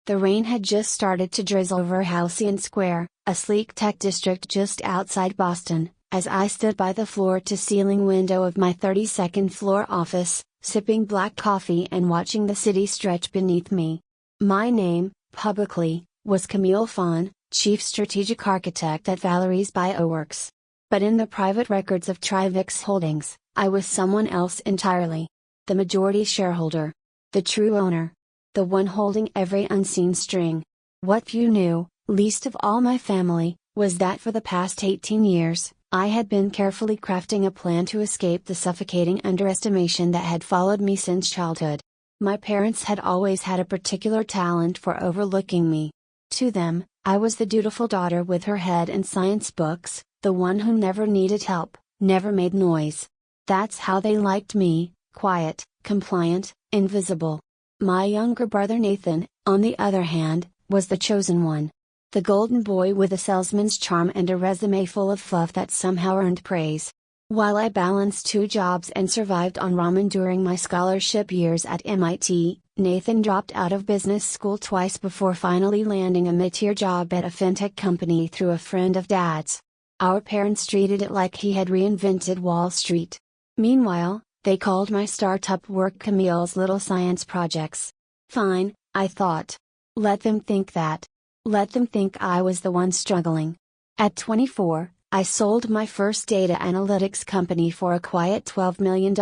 The rain had just started to drizzle over Halcyon Square, a sleek tech district just outside Boston, as I stood by the floor-to-ceiling window of my 32nd floor office, sipping black coffee and watching the city stretch beneath me. My name, publicly, was Camille Fawn, Chief Strategic Architect at Valerie's Bioworks. But in the private records of Trivix Holdings, I was someone else entirely. The majority shareholder. The true owner. The one holding every unseen string. What few knew, least of all my family, was that for the past 18 years, I had been carefully crafting a plan to escape the suffocating underestimation that had followed me since childhood. My parents had always had a particular talent for overlooking me. To them, I was the dutiful daughter with her head in science books, the one who never needed help, never made noise. That's how they liked me, quiet, compliant, invisible. My younger brother Nathan, on the other hand, was the chosen one. The golden boy with a salesman's charm and a resume full of fluff that somehow earned praise. While I balanced 2 jobs and survived on ramen during my scholarship years at MIT, Nathan dropped out of business school twice before finally landing a mid-tier job at a fintech company through a friend of Dad's. Our parents treated it like he had reinvented Wall Street. Meanwhile, they called my startup work Camille's Little Science Projects. Fine, I thought. Let them think that. Let them think I was the one struggling. At 24, I sold my first data analytics company for a quiet $12 million.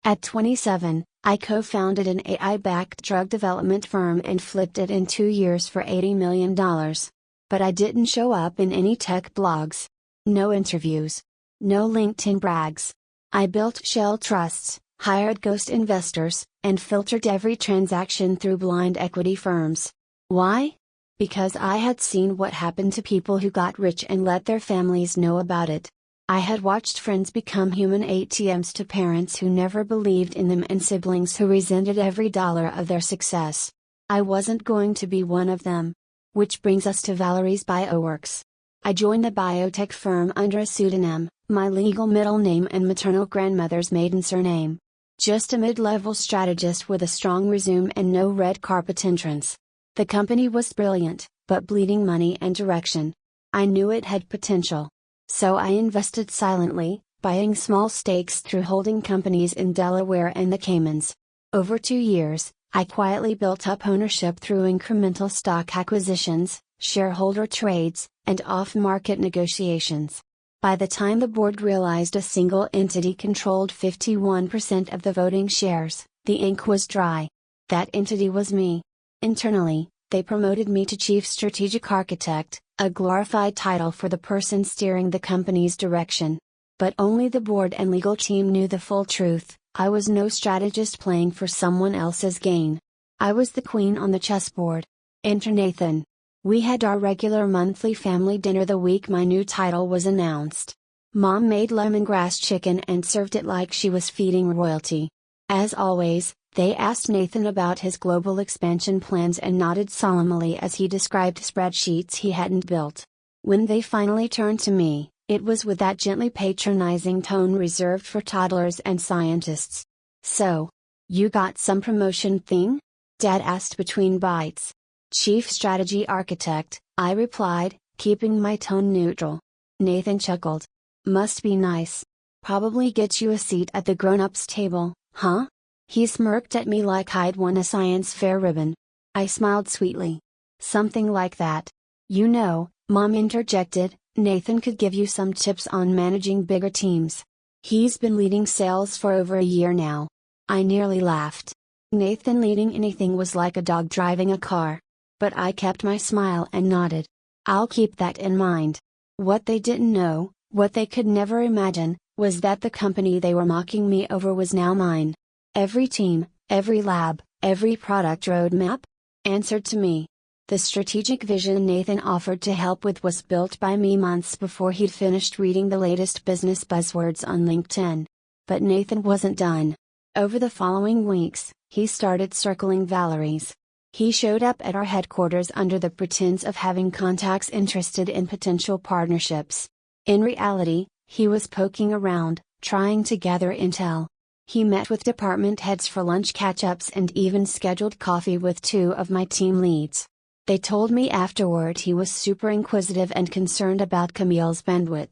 At 27, I co-founded an AI-backed drug development firm and flipped it in 2 years for $80 million. But I didn't show up in any tech blogs. No interviews. No LinkedIn brags. I built shell trusts, hired ghost investors, and filtered every transaction through blind equity firms. Why? Because I had seen what happened to people who got rich and let their families know about it. I had watched friends become human ATMs to parents who never believed in them and siblings who resented every dollar of their success. I wasn't going to be one of them. Which brings us to Valerie's Bioworks. I joined the biotech firm under a pseudonym, my legal middle name and maternal grandmother's maiden surname. Just a mid-level strategist with a strong resume and no red carpet entrance. The company was brilliant, but bleeding money and direction. I knew it had potential. So I invested silently, buying small stakes through holding companies in Delaware and the Caymans. Over 2 years, I quietly built up ownership through incremental stock acquisitions, shareholder trades, and off-market negotiations. By the time the board realized a single entity controlled 51% of the voting shares, the ink was dry. That entity was me. Internally, they promoted me to Chief Strategic Architect, a glorified title for the person steering the company's direction. But only the board and legal team knew the full truth. I was no strategist playing for someone else's gain. I was the queen on the chessboard. Enter Nathan. We had our regular monthly family dinner the week my new title was announced. Mom made lemongrass chicken and served it like she was feeding royalty. As always, they asked Nathan about his global expansion plans and nodded solemnly as he described spreadsheets he hadn't built. When they finally turned to me, it was with that gently patronizing tone reserved for toddlers and scientists. So, you got some promotion thing? Dad asked between bites. Chief Strategy Architect, I replied, keeping my tone neutral. Nathan chuckled. Must be nice. Probably get you a seat at the grown-ups table, huh? He smirked at me like I'd won a science fair ribbon. I smiled sweetly. Something like that. You know, Mom interjected, Nathan could give you some tips on managing bigger teams. He's been leading sales for over a year now. I nearly laughed. Nathan leading anything was like a dog driving a car. But I kept my smile and nodded. I'll keep that in mind. What they didn't know, what they could never imagine, was that the company they were mocking me over was now mine. Every team, every lab, every product roadmap? Answered to me. The strategic vision Nathan offered to help with was built by me months before he'd finished reading the latest business buzzwords on LinkedIn. But Nathan wasn't done. Over the following weeks, he started circling Valerie's. He showed up at our headquarters under the pretense of having contacts interested in potential partnerships. In reality, he was poking around, trying to gather intel. He met with department heads for lunch catch-ups and even scheduled coffee with 2 of my team leads. They told me afterward he was super inquisitive and concerned about Camille's bandwidth.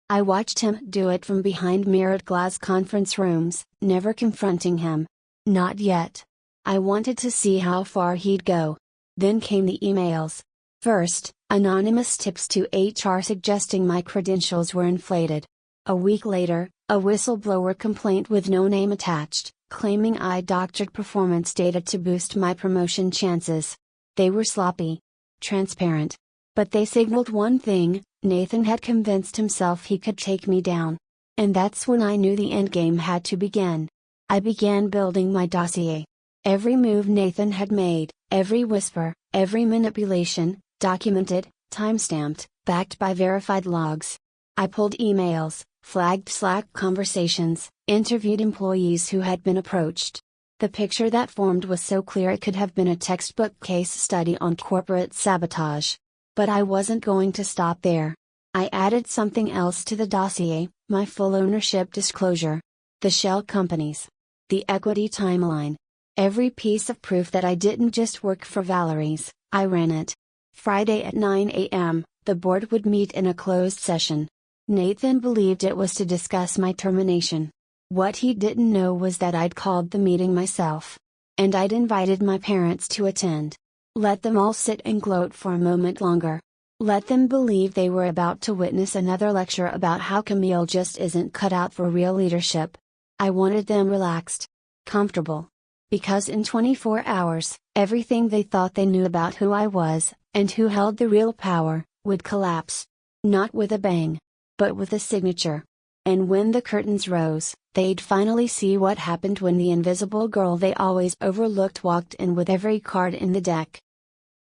I watched him do it from behind mirrored glass conference rooms, never confronting him. Not yet. I wanted to see how far he'd go. Then came the emails. First, anonymous tips to HR suggesting my credentials were inflated. A week later, a whistleblower complaint with no name attached, claiming I doctored performance data to boost my promotion chances. They were sloppy. Transparent. But they signaled one thing: Nathan had convinced himself he could take me down. And that's when I knew the endgame had to begin. I began building my dossier. Every move Nathan had made, every whisper, every manipulation, documented, timestamped, backed by verified logs. I pulled emails, flagged Slack conversations, interviewed employees who had been approached. The picture that formed was so clear it could have been a textbook case study on corporate sabotage. But I wasn't going to stop there. I added something else to the dossier: my full ownership disclosure. The shell companies. The equity timeline. Every piece of proof that I didn't just work for Valerie's, I ran it. Friday at 9 a.m., the board would meet in a closed session. Nathan believed it was to discuss my termination. What he didn't know was that I'd called the meeting myself. And I'd invited my parents to attend. Let them all sit and gloat for a moment longer. Let them believe they were about to witness another lecture about how Camille just isn't cut out for real leadership. I wanted them relaxed. Comfortable. Because in 24 hours, everything they thought they knew about who I was, and who held the real power, would collapse. Not with a bang. But with a signature. And when the curtains rose, they'd finally see what happened when the invisible girl they always overlooked walked in with every card in the deck.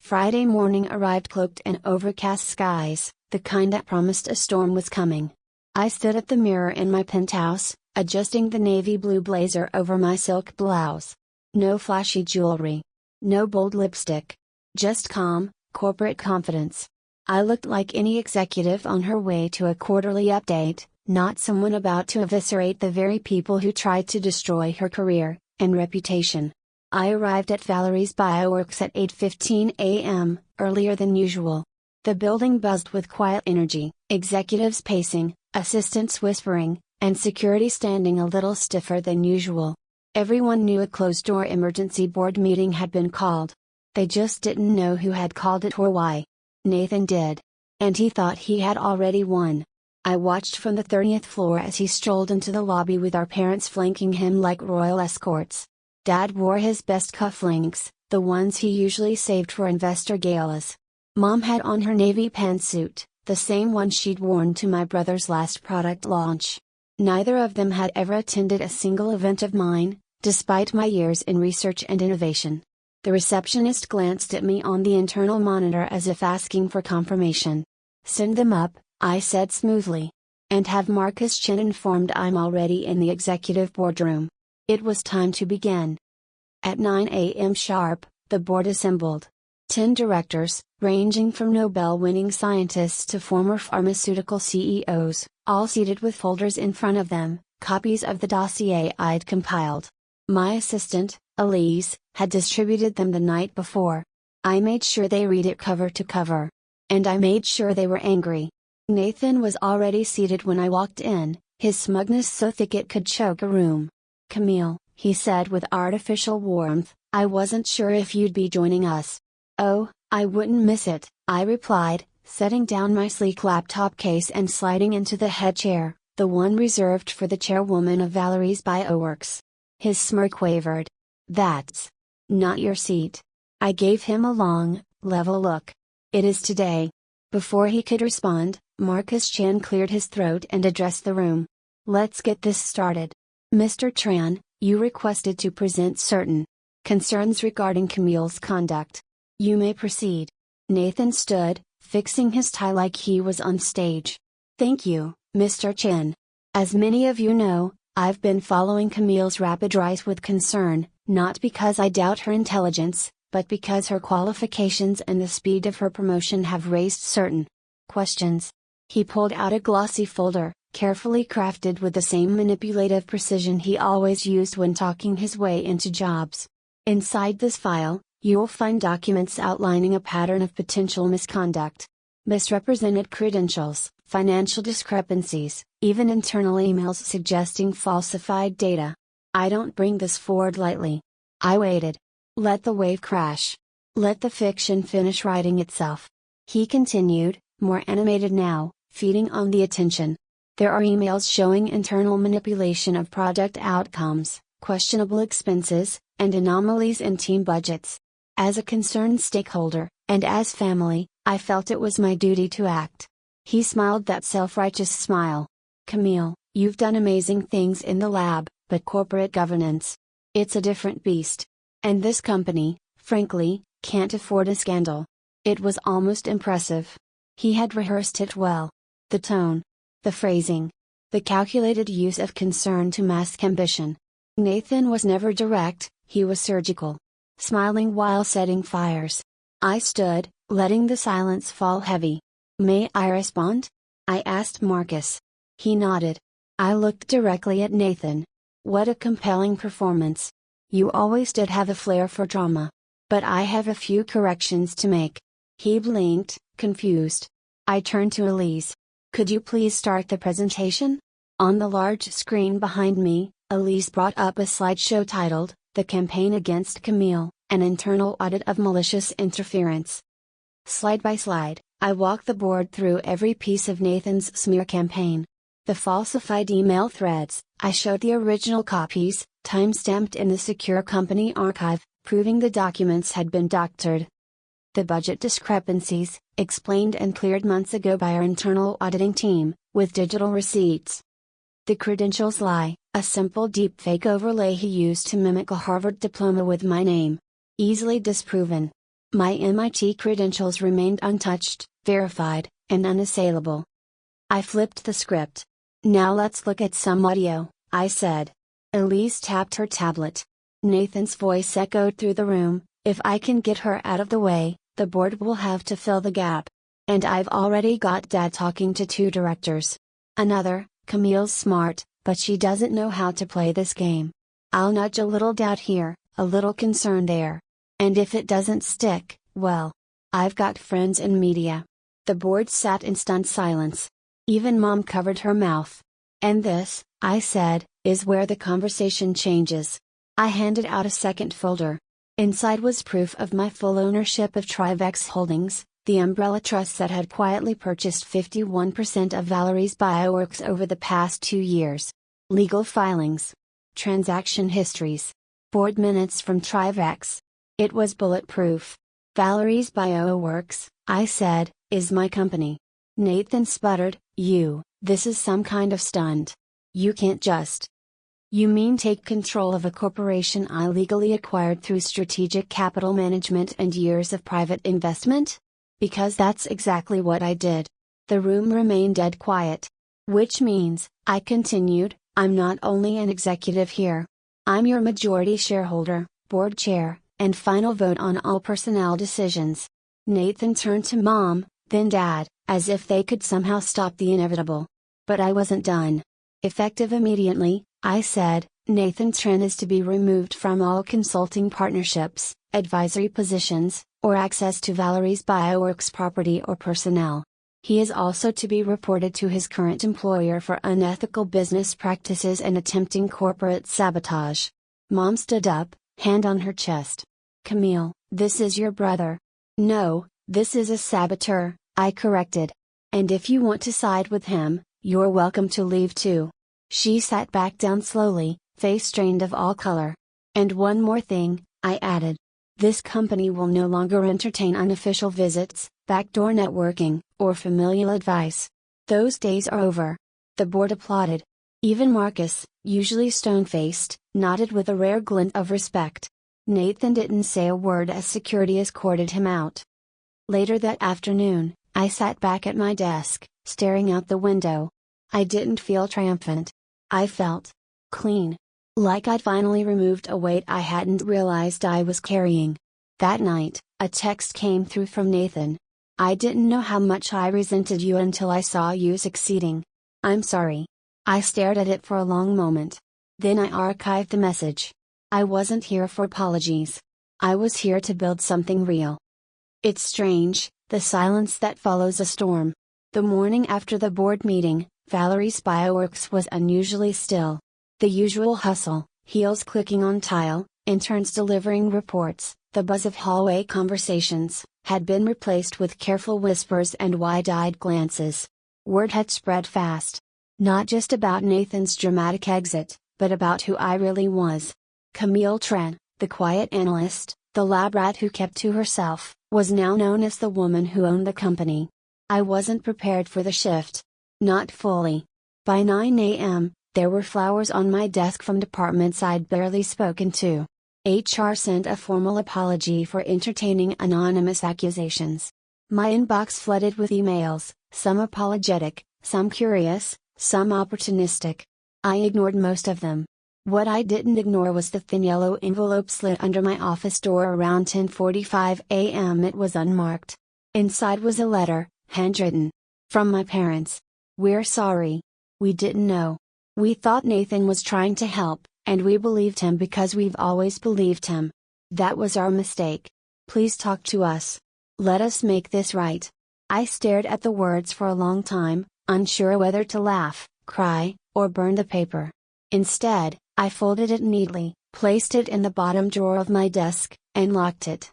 Friday morning arrived cloaked in overcast skies, the kind that promised a storm was coming. I stood at the mirror in my penthouse, adjusting the navy blue blazer over my silk blouse. No flashy jewelry. No bold lipstick. Just calm, corporate confidence. I looked like any executive on her way to a quarterly update, not someone about to eviscerate the very people who tried to destroy her career and reputation. I arrived at Valerie's Bioworks at 8:15 a.m., earlier than usual. The building buzzed with quiet energy, executives pacing, assistants whispering, and security standing a little stiffer than usual. Everyone knew a closed-door emergency board meeting had been called. They just didn't know who had called it or why. Nathan did. And he thought he had already won. I watched from the 30th floor as he strolled into the lobby with our parents flanking him like royal escorts. Dad wore his best cufflinks, the ones he usually saved for investor galas. Mom had on her navy pantsuit, the same one she'd worn to my brother's last product launch. Neither of them had ever attended a single event of mine, despite my years in research and innovation. The receptionist glanced at me on the internal monitor as if asking for confirmation. "Send them up," I said smoothly. "And have Marcus Chen informed I'm already in the executive boardroom." It was time to begin. At 9 a.m. sharp, the board assembled. 10 directors, ranging from Nobel-winning scientists to former pharmaceutical CEOs, all seated with folders in front of them, copies of the dossier I'd compiled. My assistant, Elise, had distributed them the night before. I made sure they read it cover to cover. And I made sure they were angry. Nathan was already seated when I walked in, his smugness so thick it could choke a room. "Camille," he said with artificial warmth, "I wasn't sure if you'd be joining us." "Oh, I wouldn't miss it," I replied, setting down my sleek laptop case and sliding into the head chair, the one reserved for the chairwoman of Valerie's Bioworks. His smirk wavered. "That's not your seat." I gave him a long, level look. "It is today." Before he could respond, Marcus Chan cleared his throat and addressed the room. "Let's get this started. Mr. Tran, you requested to present certain concerns regarding Camille's conduct. You may proceed." Nathan stood, fixing his tie like he was on stage. "Thank you, Mr. Chen. As many of you know, I've been following Camille's rapid rise with concern, not because I doubt her intelligence, but because her qualifications and the speed of her promotion have raised certain questions. He pulled out a glossy folder, carefully crafted with the same manipulative precision he always used when talking his way into jobs. Inside this file, you'll find documents outlining a pattern of potential misconduct. Misrepresented credentials, financial discrepancies, even internal emails suggesting falsified data. I don't bring this forward lightly. I waited. Let the wave crash. Let the fiction finish writing itself. He continued, more animated now, feeding on the attention. There are emails showing internal manipulation of project outcomes, questionable expenses, and anomalies in team budgets. As a concerned stakeholder, and as family, I felt it was my duty to act. He smiled that self-righteous smile. Camille, you've done amazing things in the lab, but corporate governance, it's a different beast. And this company, frankly, can't afford a scandal. It was almost impressive. He had rehearsed it well. The tone, the phrasing, the calculated use of concern to mask ambition. Nathan was never direct, he was surgical. Smiling while setting fires. I stood, letting the silence fall heavy. May I respond? I asked Marcus. He nodded. I looked directly at Nathan. What a compelling performance. You always did have a flair for drama. But I have a few corrections to make. He blinked, confused. I turned to Elise. Could you please start the presentation? On the large screen behind me, Elise brought up a slideshow titled, The Campaign Against Camille, an Internal Audit of Malicious Interference. Slide by slide, I walked the board through every piece of Nathan's smear campaign. The falsified email threads, I showed the original copies, time-stamped in the secure company archive, proving the documents had been doctored. The budget discrepancies, explained and cleared months ago by our internal auditing team, with digital receipts. The credentials lie, a simple deepfake overlay he used to mimic a Harvard diploma with my name. Easily disproven. My MIT credentials remained untouched, verified, and unassailable. I flipped the script. Now let's look at some audio, I said. Elise tapped her tablet. Nathan's voice echoed through the room. If I can get her out of the way, the board will have to fill the gap. And I've already got Dad talking to 2 directors. Another, Camille's smart, but she doesn't know how to play this game. I'll nudge a little doubt here, a little concern there. And if it doesn't stick, well, I've got friends in media. The board sat in stunned silence. Even Mom covered her mouth. And this, I said, is where the conversation changes. I handed out a second folder. Inside was proof of my full ownership of Trivex Holdings, the umbrella trust that had quietly purchased 51% of Valerie's Bioworks over the past 2 years. Legal filings. Transaction histories. Board minutes from Trivex. It was bulletproof. Valerie's Bioworks, I said, is my company. Nathan sputtered, this is some kind of stunt. You can't just. You mean take control of a corporation I legally acquired through strategic capital management and years of private investment? Because that's exactly what I did. The room remained dead quiet. Which means, I continued, I'm not only an executive here. I'm your majority shareholder, board chair, and final vote on all personnel decisions. Nathan turned to Mom, then Dad, as if they could somehow stop the inevitable. But I wasn't done. Effective immediately, I said, Nathan Tran is to be removed from all consulting partnerships, advisory positions, or access to Valerie's Bioworks property or personnel. He is also to be reported to his current employer for unethical business practices and attempting corporate sabotage. Mom stood up, hand on her chest. Camille, this is your brother. No, this is a saboteur, I corrected. And if you want to side with him, you're welcome to leave too. She sat back down slowly, face drained of all color. And one more thing, I added. This company will no longer entertain unofficial visits, backdoor networking, or familial advice. Those days are over. The board applauded. Even Marcus, usually stone-faced, nodded with a rare glint of respect. Nathan didn't say a word as security escorted him out. Later that afternoon, I sat back at my desk, staring out the window. I didn't feel triumphant. I felt clean. Like I'd finally removed a weight I hadn't realized I was carrying. That night, a text came through from Nathan. I didn't know how much I resented you until I saw you succeeding. I'm sorry. I stared at it for a long moment. Then I archived the message. I wasn't here for apologies. I was here to build something real. It's strange, the silence that follows a storm. The morning after the board meeting, Valerie's bioworks was unusually still. The usual hustle, heels clicking on tile, interns delivering reports, the buzz of hallway conversations, had been replaced with careful whispers and wide-eyed glances. Word had spread fast. Not just about Nathan's dramatic exit, but about who I really was. Camille Tran, the quiet analyst, the lab rat who kept to herself, was now known as the woman who owned the company. I wasn't prepared for the shift. Not fully. By 9 a.m., there were flowers on my desk from departments I'd barely spoken to. HR sent a formal apology for entertaining anonymous accusations. My inbox flooded with emails, some apologetic, some curious, some opportunistic. I ignored most of them. What I didn't ignore was the thin yellow envelope slid under my office door around 10:45 a.m. It was unmarked. Inside was a letter, handwritten. From my parents. We're sorry. We didn't know. We thought Nathan was trying to help, and we believed him because we've always believed him. That was our mistake. Please talk to us. Let us make this right. I stared at the words for a long time, unsure whether to laugh, cry, or burn the paper. Instead, I folded it neatly, placed it in the bottom drawer of my desk, and locked it.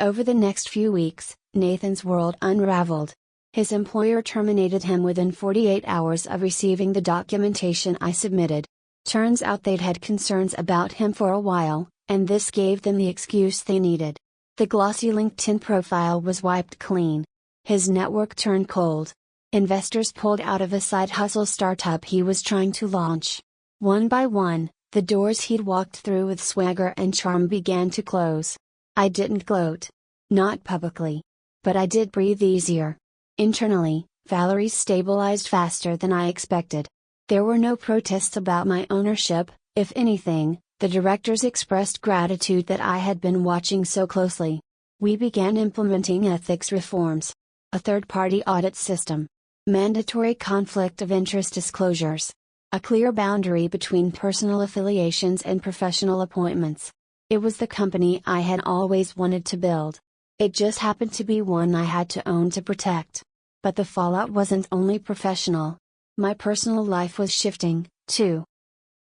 Over the next few weeks, Nathan's world unraveled. His employer terminated him within 48 hours of receiving the documentation I submitted. Turns out they'd had concerns about him for a while, and this gave them the excuse they needed. The glossy LinkedIn profile was wiped clean. His network turned cold. Investors pulled out of a side hustle startup he was trying to launch. One by one, the doors he'd walked through with swagger and charm began to close. I didn't gloat. Not publicly. But I did breathe easier. Internally, Valerie stabilized faster than I expected. There were no protests about my ownership. If anything, the directors expressed gratitude that I had been watching so closely. We began implementing ethics reforms. A third-party audit system. Mandatory conflict of interest disclosures. A clear boundary between personal affiliations and professional appointments. It was the company I had always wanted to build. It just happened to be one I had to own to protect. But the fallout wasn't only professional. My personal life was shifting, too.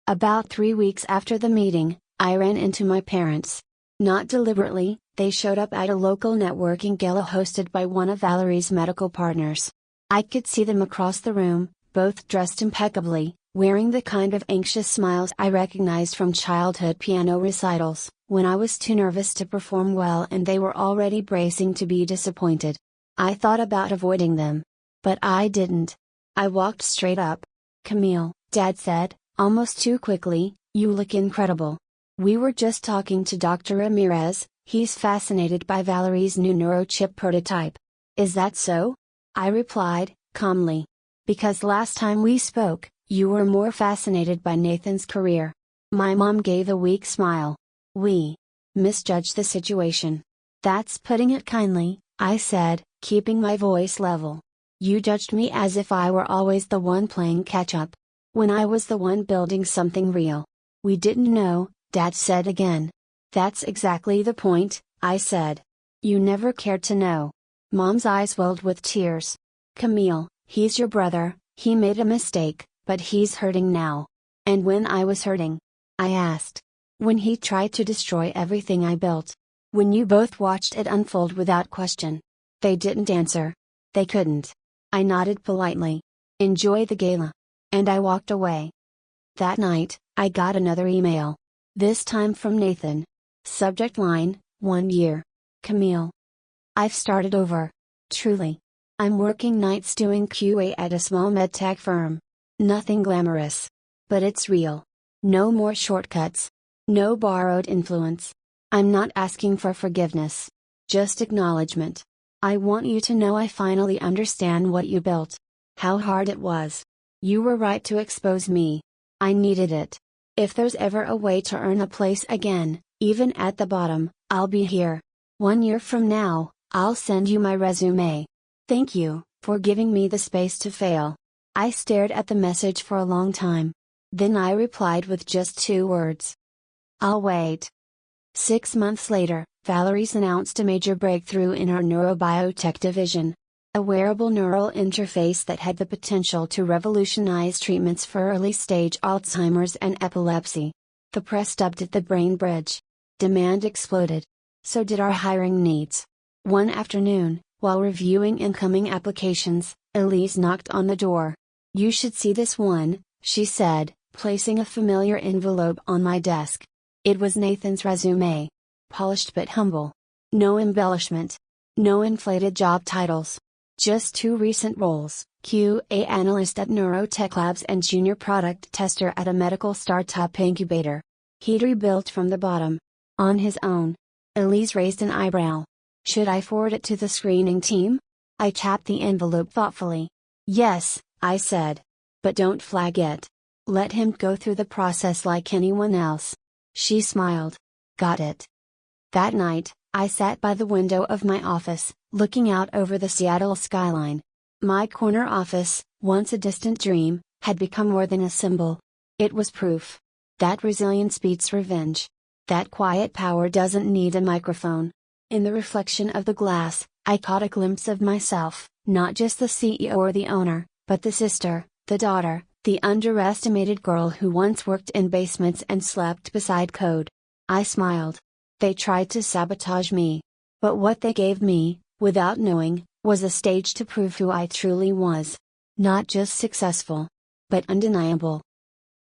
About 3 weeks after the meeting, I ran into my parents. Not deliberately, they showed up at a local networking gala hosted by one of Valerie's medical partners. I could see them across the room, both dressed impeccably, wearing the kind of anxious smiles I recognized from childhood piano recitals, when I was too nervous to perform well and they were already bracing to be disappointed. I thought about avoiding them. But I didn't. I walked straight up. "Camille," Dad said, almost too quickly, "you look incredible. We were just talking to Dr. Ramirez, he's fascinated by Valerie's new neurochip prototype." "Is that so?" I replied, calmly. "Because last time we spoke, you were more fascinated by Nathan's career." My mom gave a weak smile. "We misjudged the situation." "That's putting it kindly," I said, keeping my voice level. "You judged me as if I were always the one playing catch-up. When I was the one building something real." "We didn't know," Dad said again. "That's exactly the point," I said. "You never cared to know." Mom's eyes welled with tears. "Camille, he's your brother, he made a mistake, but he's hurting now." "And when I was hurting?" I asked. "When he tried to destroy everything I built. When you both watched it unfold without question." They didn't answer. They couldn't. I nodded politely. "Enjoy the gala." And I walked away. That night, I got another email. This time from Nathan. Subject line, 1 year. "Camille. I've started over. Truly. I'm working nights doing QA at a small medtech firm. Nothing glamorous. But it's real. No more shortcuts. No borrowed influence. I'm not asking for forgiveness. Just acknowledgement. I want you to know I finally understand what you built. How hard it was. You were right to expose me. I needed it. If there's ever a way to earn a place again, even at the bottom, I'll be here. 1 year from now, I'll send you my resume. Thank you for giving me the space to fail. I stared at the message for a long time. Then I replied with just 2 words. I'll wait. 6 months later, Valerie's announced a major breakthrough in her neurobiotech division. A wearable neural interface that had the potential to revolutionize treatments for early-stage Alzheimer's and epilepsy. The press dubbed it the brain bridge. Demand exploded. So did our hiring needs. One afternoon, while reviewing incoming applications, Elise knocked on the door. You should see this one, she said, placing a familiar envelope on my desk. It was Nathan's resume. Polished but humble. No embellishment. No inflated job titles. Just 2 recent roles, QA analyst at Neurotech Labs and junior product tester at a medical startup incubator. He'd rebuilt from the bottom. On his own. Elise raised an eyebrow. Should I forward it to the screening team? I tapped the envelope thoughtfully. Yes, I said. But don't flag it. Let him go through the process like anyone else. She smiled. Got it. That night, I sat by the window of my office, looking out over the Seattle skyline. My corner office, once a distant dream, had become more than a symbol. It was proof that resilience beats revenge. That quiet power doesn't need a microphone. In the reflection of the glass, I caught a glimpse of myself, not just the CEO or the owner, but the sister, the daughter, the underestimated girl who once worked in basements and slept beside code. I smiled. They tried to sabotage me. But what they gave me, without knowing, was a stage to prove who I truly was. Not just successful, but undeniable.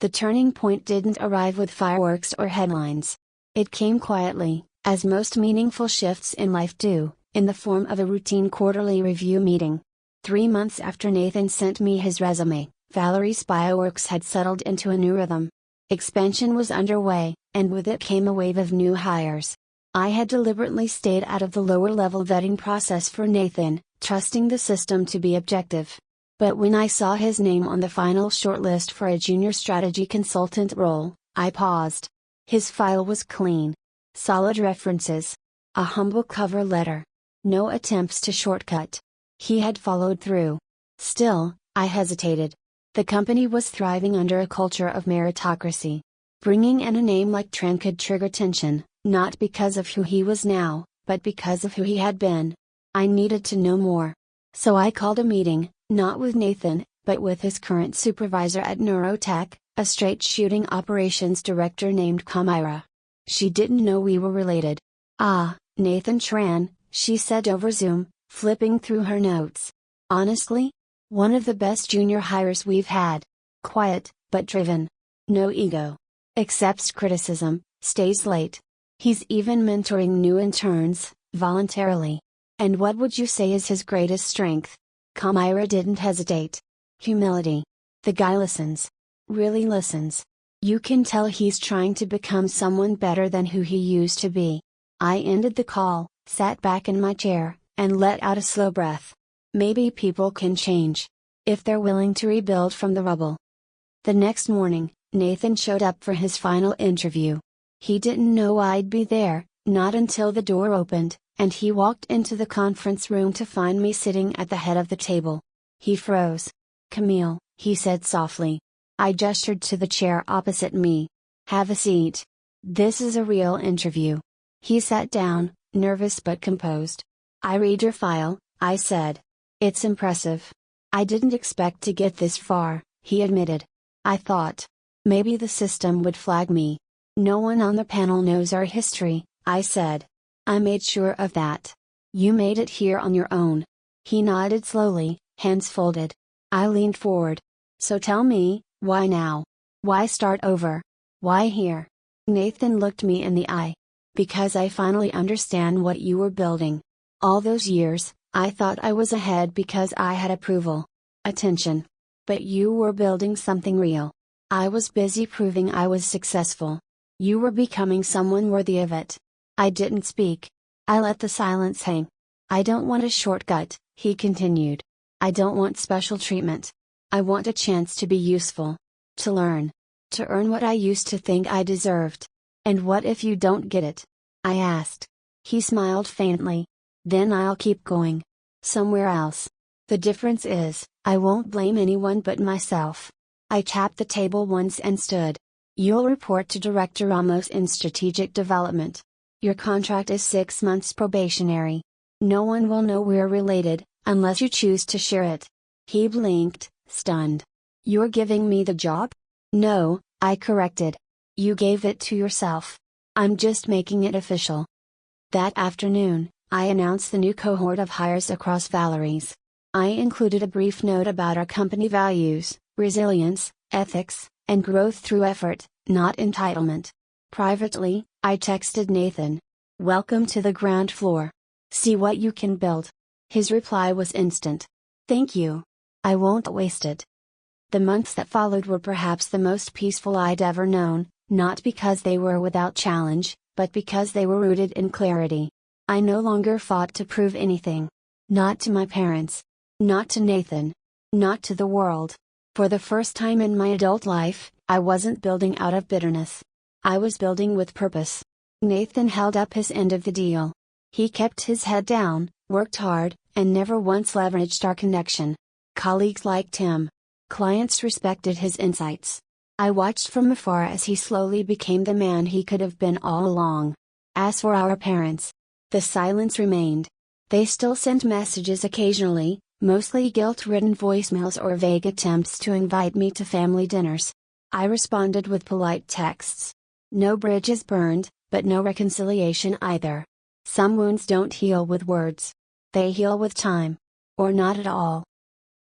The turning point didn't arrive with fireworks or headlines. It came quietly, as most meaningful shifts in life do, in the form of a routine quarterly review meeting. 3 months after Nathan sent me his resume, Valerie's Bioworks had settled into a new rhythm. Expansion was underway, and with it came a wave of new hires. I had deliberately stayed out of the lower-level vetting process for Nathan, trusting the system to be objective. But when I saw his name on the final shortlist for a junior strategy consultant role, I paused. His file was clean. Solid references. A humble cover letter. No attempts to shortcut. He had followed through. Still, I hesitated. The company was thriving under a culture of meritocracy. Bringing in a name like Tran could trigger tension, not because of who he was now, but because of who he had been. I needed to know more. So I called a meeting, not with Nathan, but with his current supervisor at Neurotech, a straight-shooting operations director named Kamira. She didn't know we were related. Ah, Nathan Tran, she said over Zoom, flipping through her notes. Honestly? One of the best junior hires we've had. Quiet, but driven. No ego. Accepts criticism, stays late. He's even mentoring new interns, voluntarily. And what would you say is his greatest strength? Kamira didn't hesitate. Humility. The guy listens. Really listens. You can tell he's trying to become someone better than who he used to be. I ended the call, sat back in my chair, and let out a slow breath. Maybe people can change. If they're willing to rebuild from the rubble. The next morning, Nathan showed up for his final interview. He didn't know I'd be there, not until the door opened, and he walked into the conference room to find me sitting at the head of the table. He froze. Camille, he said softly. I gestured to the chair opposite me. Have a seat. This is a real interview. He sat down, nervous but composed. I read your file, I said. It's impressive. I didn't expect to get this far, he admitted. I thought. Maybe the system would flag me. No one on the panel knows our history, I said. I made sure of that. You made it here on your own. He nodded slowly, hands folded. I leaned forward. So tell me, why now? Why start over? Why here? Nathan looked me in the eye. Because I finally understand what you were building. All those years, I thought I was ahead because I had approval. Attention. But you were building something real. I was busy proving I was successful. You were becoming someone worthy of it. I didn't speak. I let the silence hang. I don't want a shortcut, he continued. I don't want special treatment. I want a chance to be useful. To learn. To earn what I used to think I deserved. And what if you don't get it? I asked. He smiled faintly. Then I'll keep going. Somewhere else. The difference is, I won't blame anyone but myself. I tapped the table once and stood. You'll report to Director Ramos in Strategic Development. Your contract is 6 months probationary. No one will know we're related, unless you choose to share it. He blinked, stunned. You're giving me the job? No, I corrected. You gave it to yourself. I'm just making it official. That afternoon, I announced the new cohort of hires across Valerie's. I included a brief note about our company values, resilience, ethics, and growth through effort, not entitlement. Privately, I texted Nathan. Welcome to the ground floor. See what you can build. His reply was instant. Thank you. I won't waste it. The months that followed were perhaps the most peaceful I'd ever known, not because they were without challenge, but because they were rooted in clarity. I no longer fought to prove anything. Not to my parents. Not to Nathan. Not to the world. For the first time in my adult life, I wasn't building out of bitterness. I was building with purpose. Nathan held up his end of the deal. He kept his head down, worked hard, and never once leveraged our connection. Colleagues liked him. Clients respected his insights. I watched from afar as he slowly became the man he could have been all along. As for our parents, the silence remained. They still sent messages occasionally, mostly guilt-ridden voicemails or vague attempts to invite me to family dinners. I responded with polite texts. No bridges burned, but no reconciliation either. Some wounds don't heal with words. They heal with time. Or not at all.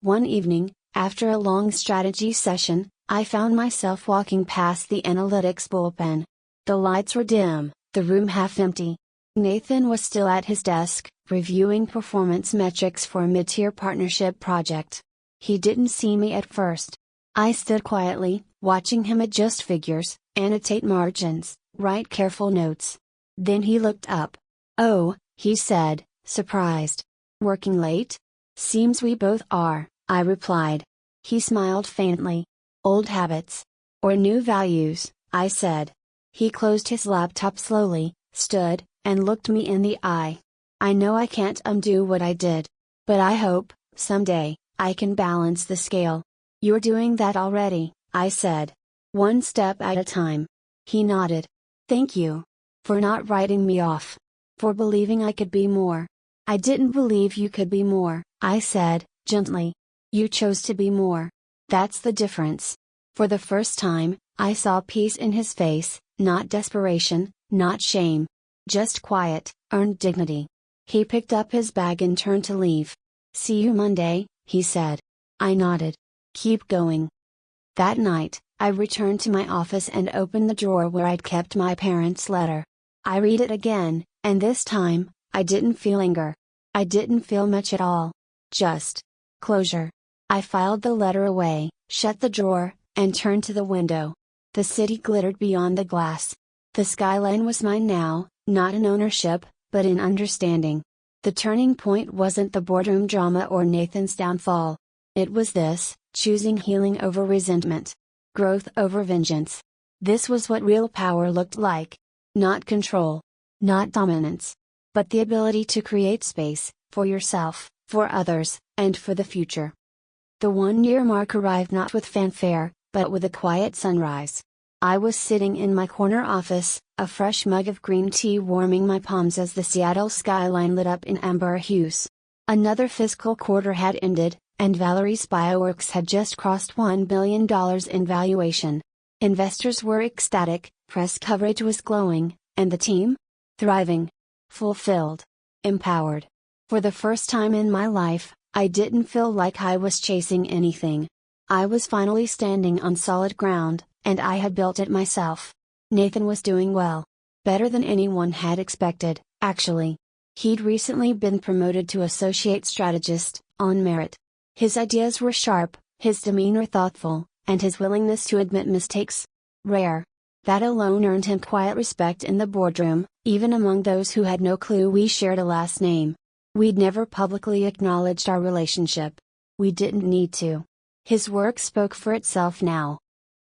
One evening, after a long strategy session, I found myself walking past the analytics bullpen. The lights were dim, the room half empty. Nathan was still at his desk, reviewing performance metrics for a mid-tier partnership project. He didn't see me at first. I stood quietly, watching him adjust figures, annotate margins, write careful notes. Then he looked up. Oh, he said, surprised. Working late? Seems we both are, I replied. He smiled faintly. Old habits. Or new values, I said. He closed his laptop slowly, stood, and looked me in the eye. I know I can't undo what I did. But I hope, someday, I can balance the scale. You're doing that already, I said. One step at a time. He nodded. Thank you. For not writing me off. For believing I could be more. I didn't believe you could be more, I said, gently. You chose to be more. That's the difference. For the first time, I saw peace in his face, not desperation, not shame. Just quiet, earned dignity. He picked up his bag and turned to leave. See you Monday, he said. I nodded. Keep going. That night, I returned to my office and opened the drawer where I'd kept my parents' letter. I read it again, and this time, I didn't feel anger. I didn't feel much at all. Just closure. I filed the letter away, shut the drawer, and turned to the window. The city glittered beyond the glass. The skyline was mine now, not in ownership, but in understanding. The turning point wasn't the boardroom drama or Nathan's downfall. It was this, choosing healing over resentment. Growth over vengeance. This was what real power looked like. Not control. Not dominance. But the ability to create space, for yourself, for others, and for the future. The 1-year mark arrived not with fanfare, but with a quiet sunrise. I was sitting in my corner office, a fresh mug of green tea warming my palms as the Seattle skyline lit up in amber hues. Another fiscal quarter had ended, and Valerie's Bioworks had just crossed $1 billion in valuation. Investors were ecstatic, press coverage was glowing, and the team? Thriving. Fulfilled. Empowered. For the first time in my life, I didn't feel like I was chasing anything. I was finally standing on solid ground, and I had built it myself. Nathan was doing well. Better than anyone had expected, actually. He'd recently been promoted to associate strategist, on merit. His ideas were sharp, his demeanor thoughtful, and his willingness to admit mistakes rare. That alone earned him quiet respect in the boardroom, even among those who had no clue we shared a last name. We'd never publicly acknowledged our relationship. We didn't need to. His work spoke for itself now.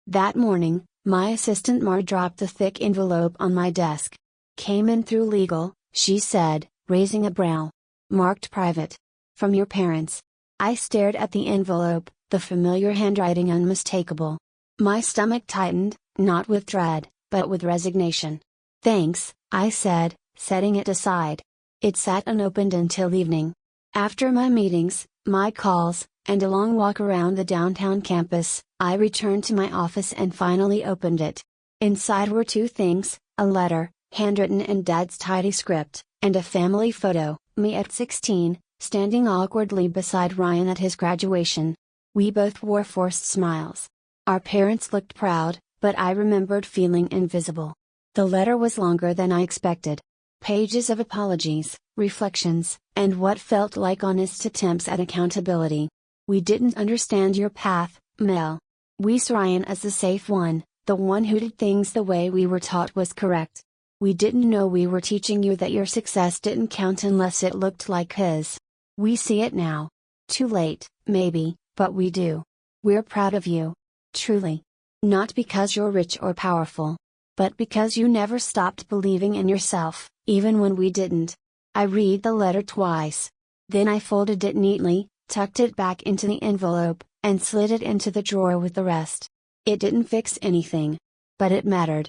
That morning, my assistant Mar dropped a thick envelope on my desk. Came in through legal, she said, raising a brow. Marked private. From your parents. I stared at the envelope, the familiar handwriting unmistakable. My stomach tightened, not with dread, but with resignation. Thanks, I said, setting it aside. It sat unopened until evening. After my meetings, my calls, and a long walk around the downtown campus, I returned to my office and finally opened it. Inside were two things: a letter, handwritten in Dad's tidy script, and a family photo, me at 16, standing awkwardly beside Ryan at his graduation. We both wore forced smiles. Our parents looked proud, but I remembered feeling invisible. The letter was longer than I expected. Pages of apologies, reflections, and what felt like honest attempts at accountability. We didn't understand your path, Mel. We saw Ryan as the safe one, the one who did things the way we were taught was correct. We didn't know we were teaching you that your success didn't count unless it looked like his. We see it now. Too late, maybe, but we do. We're proud of you. Truly. Not because you're rich or powerful. But because you never stopped believing in yourself, even when we didn't. I read the letter twice. Then I folded it neatly, tucked it back into the envelope, and slid it into the drawer with the rest. It didn't fix anything. But it mattered.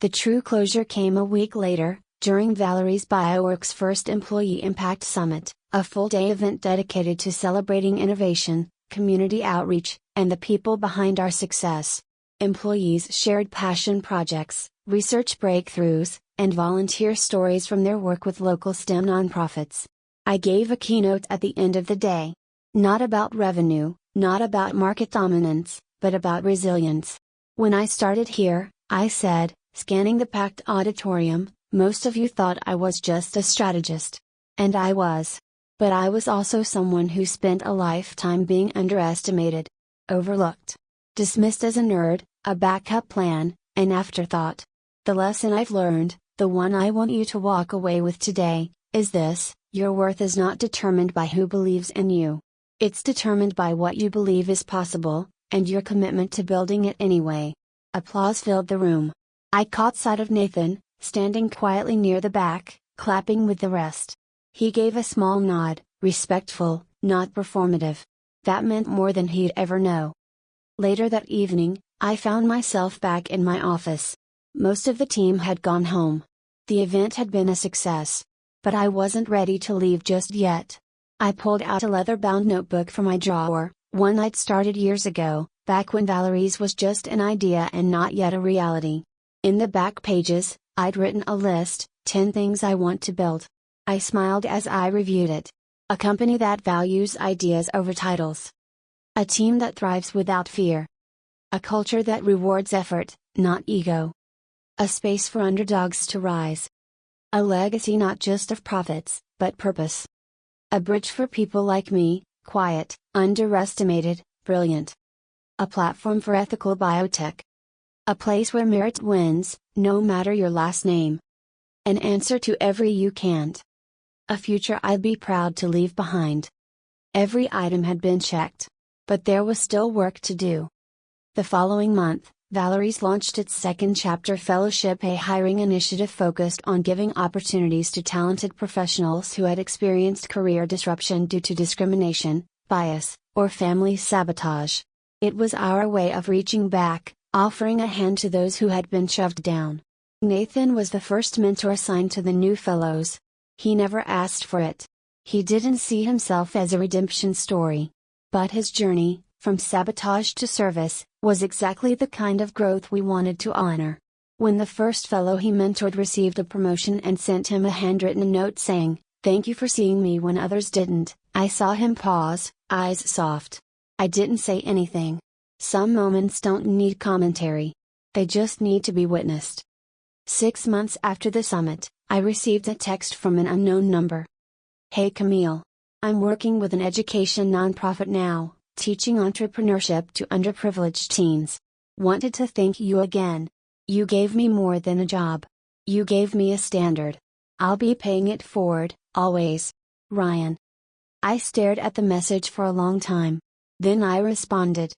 The true closure came a week later, during Valerie's BioWorks' first Employee Impact Summit, a full-day event dedicated to celebrating innovation, community outreach, and the people behind our success. Employees shared passion projects, research breakthroughs, and volunteer stories from their work with local STEM nonprofits. I gave a keynote at the end of the day. Not about revenue, not about market dominance, but about resilience. When I started here, I said, scanning the packed auditorium, most of you thought I was just a strategist. And I was. But I was also someone who spent a lifetime being underestimated. Overlooked. Dismissed as a nerd, a backup plan, an afterthought. The lesson I've learned, the one I want you to walk away with today, is this: your worth is not determined by who believes in you. It's determined by what you believe is possible, and your commitment to building it anyway. Applause filled the room. I caught sight of Nathan, standing quietly near the back, clapping with the rest. He gave a small nod, respectful, not performative. That meant more than he'd ever know. Later that evening, I found myself back in my office. Most of the team had gone home. The event had been a success. But I wasn't ready to leave just yet. I pulled out a leather-bound notebook from my drawer, one I'd started years ago, back when Valerie's was just an idea and not yet a reality. In the back pages, I'd written a list, 10 things I want to build. I smiled as I reviewed it. A company that values ideas over titles. A team that thrives without fear. A culture that rewards effort, not ego. A space for underdogs to rise. A legacy not just of profits, but purpose. A bridge for people like me, quiet, underestimated, brilliant. A platform for ethical biotech. A place where merit wins, no matter your last name. An answer to every you can't. A future I'd be proud to leave behind. Every item had been checked. But there was still work to do. The following month, Valerie's launched its second chapter fellowship, a hiring initiative focused on giving opportunities to talented professionals who had experienced career disruption due to discrimination, bias, or family sabotage. It was our way of reaching back, offering a hand to those who had been shoved down. Nathan was the first mentor assigned to the new fellows. He never asked for it. He didn't see himself as a redemption story. But his journey, from sabotage to service, was exactly the kind of growth we wanted to honor. When the first fellow he mentored received a promotion and sent him a handwritten note saying, "Thank you for seeing me when others didn't," I saw him pause, eyes soft. I didn't say anything. Some moments don't need commentary. They just need to be witnessed. 6 months after the summit, I received a text from an unknown number. "Hey Camille. I'm working with an education nonprofit now, teaching entrepreneurship to underprivileged teens. Wanted to thank you again. You gave me more than a job. You gave me a standard. I'll be paying it forward, always. Ryan." I stared at the message for a long time. Then I responded.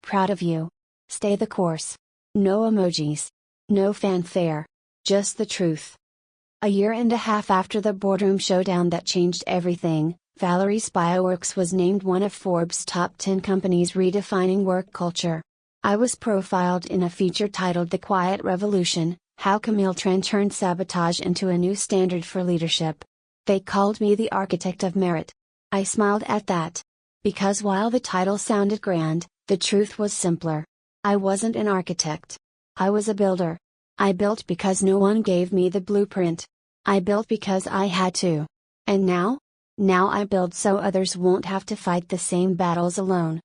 "Proud of you. Stay the course. No emojis. No fanfare. Just the truth." A year and a half after the Boardroom showdown that changed everything, Valerie's Bioworks was named one of Forbes' top 10 companies redefining work culture. I was profiled in a feature titled The Quiet Revolution: How Camille Tran Turned Sabotage into a New Standard for Leadership. They called me the architect of merit. I smiled at that. Because while the title sounded grand, the truth was simpler. I wasn't an architect. I was a builder. I built because no one gave me the blueprint. I built because I had to. And now? Now I build so others won't have to fight the same battles alone.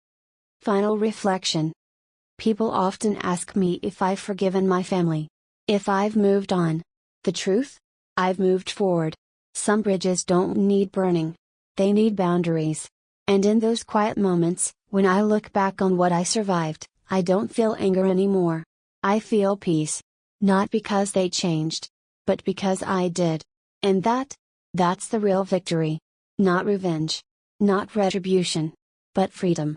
Final reflection. People often ask me if I've forgiven my family. If I've moved on. The truth? I've moved forward. Some bridges don't need burning. They need boundaries. And in those quiet moments, when I look back on what I survived, I don't feel anger anymore. I feel peace. Not because they changed, but because I did. And that's the real victory. Not revenge. Not retribution. But freedom.